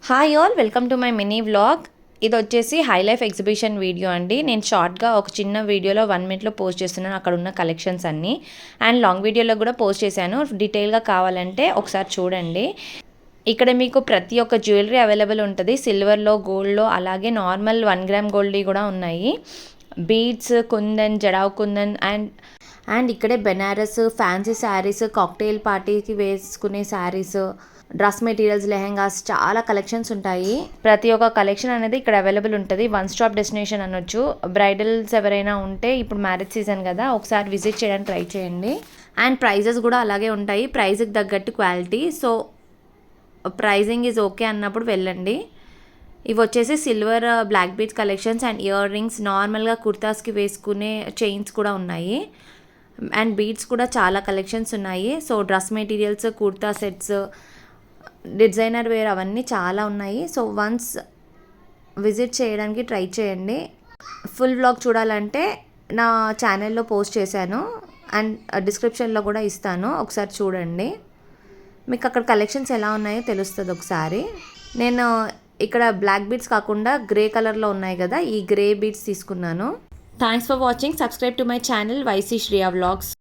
Hi all, welcome to my mini vlog. ఇది వచ్చేసి high life exhibition video అండి. నేను షార్ట్గా ఒక చిన్న వీడియోలో 1 మినిట్లో పోస్ట్ చేస్తున్నాను అక్కడ ఉన్న కలెక్షన్స్ అన్నీ. అండ్ లాంగ్ వీడియోలో కూడా పోస్ట్ చేశాను. డీటెయిల్గా కావాలంటే ఒకసారి చూడండి. ఇక్కడ మీకు ప్రతి ఒక్క జ్యువెలరీ అవైలబుల్ ఉంటుంది. సిల్వర్లో, గోల్డ్లో, అలాగే నార్మల్ 1 గ్రామ్ గోల్డ్ కూడా ఉన్నాయి. బీడ్స్, కుందన్, జడావ్ కుందన్ అండ్ ఇక్కడే బెనారస్ ఫ్యాన్సీ శారీస్, కాక్టైల్ పార్టీకి వేసుకునే శారీస్, డ్రెస్ మెటీరియల్స్, లెహెంగాస్, చాలా కలెక్షన్స్ ఉంటాయి. ప్రతి ఒక్క కలెక్షన్ అనేది ఇక్కడ అవైలబుల్ ఉంటుంది. వన్ స్టాప్ డెస్టినేషన్ అనొచ్చు. బ్రైడల్స్ ఎవరైనా ఉంటే ఇప్పుడు మ్యారేజ్ సీజన్ కదా, ఒకసారి విజిట్ చేయడానికి ట్రై చేయండి. అండ్ ప్రైజెస్ కూడా అలాగే ఉంటాయి. ప్రైజ్కి తగ్గట్టు quality. So pricing is okay అన్నప్పుడు వెళ్ళండి. ఇవి వచ్చేసి silver black beads collections and earrings, నార్మల్గా కుర్తాస్కి వేసుకునే చైన్స్ కూడా ఉన్నాయి. అండ్ బీడ్స్ కూడా చాలా కలెక్షన్స్ ఉన్నాయి. So dress materials, kurta sets, designer wear అవన్నీ చాలా ఉన్నాయి. సో వన్స్ విజిట్ చేయడానికి ట్రై చేయండి. ఫుల్ వ్లాగ్ చూడాలంటే నా ఛానల్లో పోస్ట్ చేశాను అండ్ డిస్క్రిప్షన్లో కూడా ఇస్తాను, ఒకసారి చూడండి. మీకు అక్కడ కలెక్షన్స్ ఎలా ఉన్నాయో తెలుస్తుంది ఒకసారి. నేను ఇక్కడ బ్లాక్ బీడ్స్ కాకుండా గ్రే కలర్లో ఉన్నాయి కదా, ఈ గ్రే బీడ్స్ తీసుకున్నాను. Thanks for watching. Subscribe to my channel వైసీ శ్రియా వ్లాగ్స్.